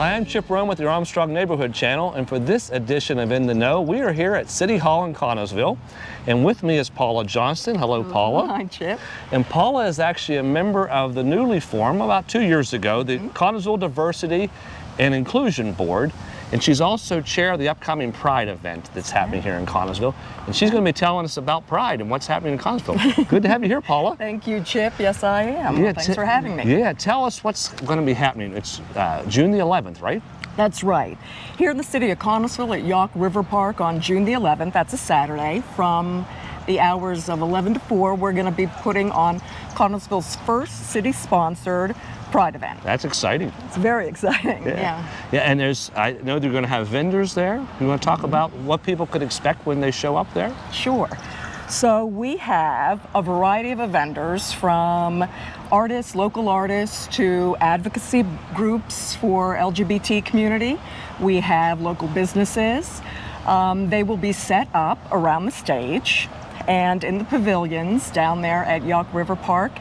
Hi, I'm Chip Rome with your Armstrong Neighborhood Channel, and for this edition of In the Know, we are here at City Hall in Connellsville, and with me is Paula Johnston. Hello, Paula. Hi, Chip. And Paula is actually a member of the newly formed, about 2 years ago, the Connellsville Diversity and Inclusion Board, and she's also chair of the upcoming Pride event that's happening here in Connellsville, and she's going to be telling us about Pride and what's happening in Connellsville. Good to have you here, Paula. Thank you, Chip. Yes, I am. Yeah, Well, thanks for having me. Yeah, tell us what's going to be happening. It's June the 11th, right? That's right. Here in the city of Connellsville at Yough River Park on June the 11th, that's a Saturday, from the hours of 11 to 4, we're going to be putting on Connellsville's first city-sponsored Pride event. That's exciting. It's very exciting, yeah. Yeah, and I know they're going to have vendors there. You want to talk about what people could expect when they show up there? Sure. So we have a variety of vendors, from artists, local artists, to advocacy groups for LGBT community. We have local businesses. They will be set up around the stage and in the pavilions down there at Yough River Park.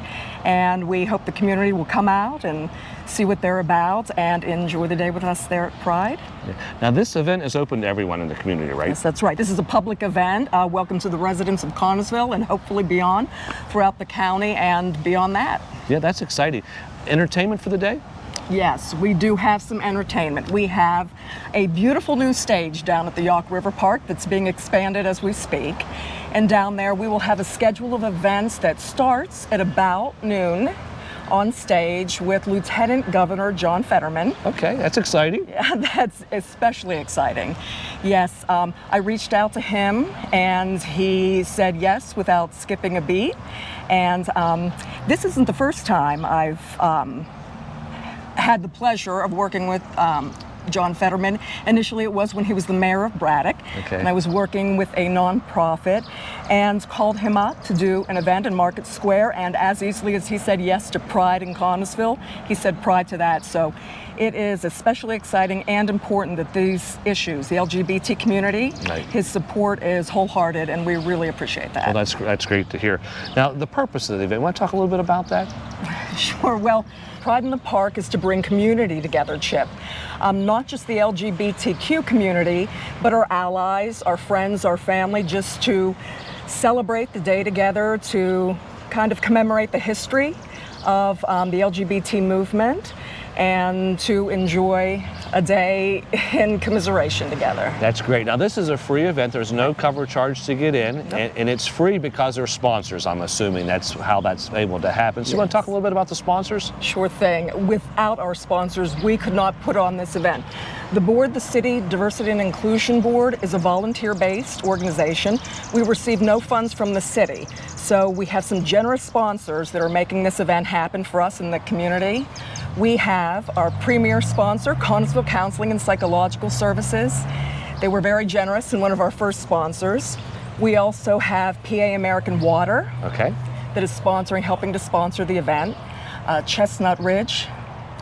And we hope the community will come out and see what they're about and enjoy the day with us there at Pride. Yeah. Now, this event is open to everyone in the community, right? Yes, that's right. This is a public event. Welcome to the residents of Connellsville and hopefully beyond, throughout the county and beyond that. Yeah, that's exciting. Entertainment for the day? Yes, we do have some entertainment. We have a beautiful new stage down at the Yough River Park that's being expanded as we speak. And down there we will have a schedule of events that starts at about noon on stage with Lieutenant Governor John Fetterman. Okay, that's exciting. Yeah, that's especially exciting. Yes, I reached out to him and he said yes without skipping a beat. And this isn't the first time I've had the pleasure of working with John Fetterman. Initially it was when he was the mayor of Braddock, and I was working with a nonprofit and called him up to do an event in Market Square, and as easily as he said yes to Pride in Connellsville, he said Pride to that. So it is especially exciting and important that these issues, the LGBT community, his support is wholehearted, and we really appreciate that. Well, that's great to hear. Now, the purpose of the event, want to talk a little bit about that? Sure. Well, Pride in the Park is to bring community together, Chip. Not just the LGBTQ community, but our allies, our friends, our family, just to celebrate the day together, to kind of commemorate the history of the LGBT movement, and to enjoy a day in commiseration together. That's great. Now, this is a free event. There's no cover charge to get in, and it's free because they're sponsors. I'm assuming that's how that's able to happen. So you want to talk a little bit about the sponsors? Sure thing. Without our sponsors, we could not put on this event. The board, the City Diversity and Inclusion Board, is a volunteer-based organization. We receive no funds from the city. So we have some generous sponsors that are making this event happen for us in the community. We have our premier sponsor, Connellsville Counseling and Psychological Services. They were very generous and one of our first sponsors. We also have PA American Water, that is helping to sponsor the event. Chestnut Ridge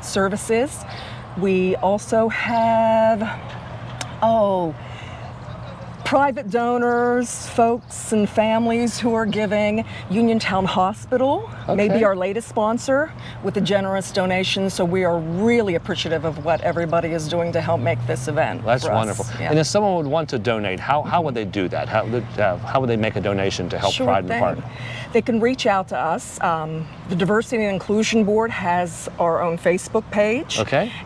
Services. We also have, private donors, folks and families who are giving. Uniontown Hospital, maybe our latest sponsor, with a generous donation. So we are really appreciative of what everybody is doing to help make this event. Well, that's wonderful. Yeah. And if someone would want to donate, how would they do that? How would they make a donation to help Pride in the Park? They can reach out to us. The Diversity and Inclusion Board has our own Facebook page.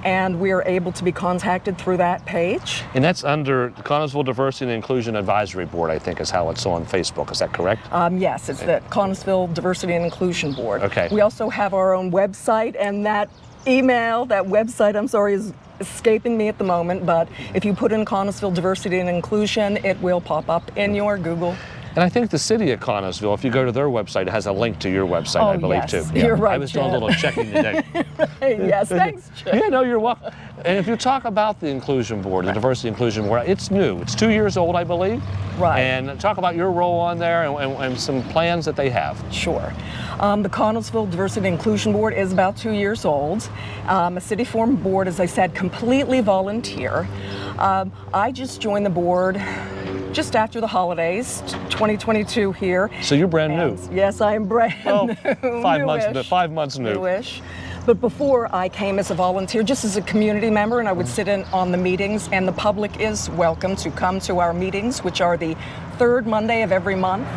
And we are able to be contacted through that page. And that's under the Connellsville Diversity and Inclusion Advisory Board, I think is how it's on Facebook. Is that correct? Yes, it's the Connellsville Diversity and Inclusion Board. Okay. We also have our own website, and that website, I'm sorry, is escaping me at the moment, but if you put in Connellsville Diversity and Inclusion, it will pop up in your Google. And I think the city of Connellsville, if you go to their website, it has a link to your website, I believe, too. Yeah, you're right, I was doing a little checking today. Yes, thanks, Chip. Yeah, no, you're welcome. And if you talk about the Inclusion Board, the Diversity Inclusion Board, it's new. It's 2 years old, I believe. Right. And talk about your role on there and some plans that they have. Sure. The Connellsville Diversity and Inclusion Board is about 2 years old. A city-formed board, as I said, completely volunteer. I just joined the board just after the holidays, 2022 here. So you're brand new. Yes, I am brand new. 5 months new. Newish. But before I came as a volunteer, just as a community member, and I would sit in on the meetings, and the public is welcome to come to our meetings, which are the third Monday of every month.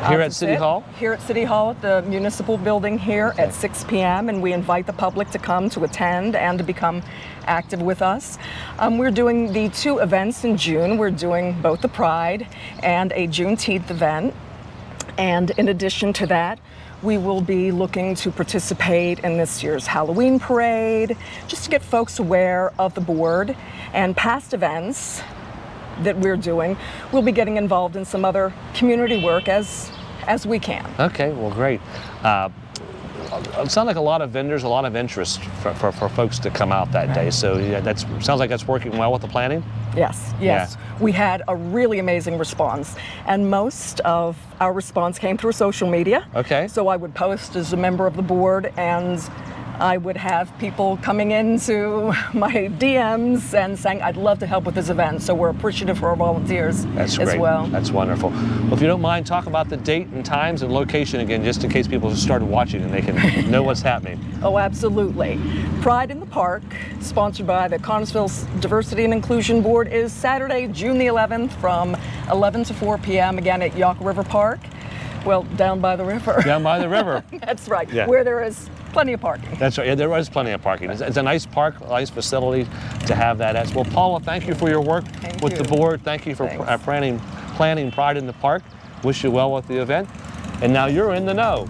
Here at City Hall? Here at City Hall, at the municipal building here at 6 p.m. And we invite the public to come to attend and to become active with us. We're doing the 2 events in June. We're doing both the Pride and a Juneteenth event. And in addition to that, we will be looking to participate in this year's Halloween parade, just to get folks aware of the board and past events that we're doing. We'll be getting involved in some other community work as we can. Okay, well, great. It sounds like a lot of vendors, a lot of interest for folks to come out that day. So yeah, sounds like that's working well with the planning. Yes. Yeah. We had a really amazing response, and most of our response came through social media. Okay. So I would post as a member of the board, and I would have people coming into my DMs and saying, I'd love to help with this event. So we're appreciative for our volunteers That's great. as well. That's wonderful. Well, if you don't mind, talk about the date and times and location again, just in case people have started watching and they can know what's happening. Oh, absolutely. Pride in the Park, sponsored by the Connellsville Diversity and Inclusion Board, is Saturday, June the 11th from 11 to 4 p.m. again at Yough River Park. Well, down by the river. Down by the river. That's right, Yeah. where there is plenty of parking. That's right. Yeah, there is plenty of parking. It's a nice park, a nice facility to have that as. Well, Paula, thank you for your work with the board. Thank you for planning Pride in the Park. Wish you well with the event. And now you're in the know.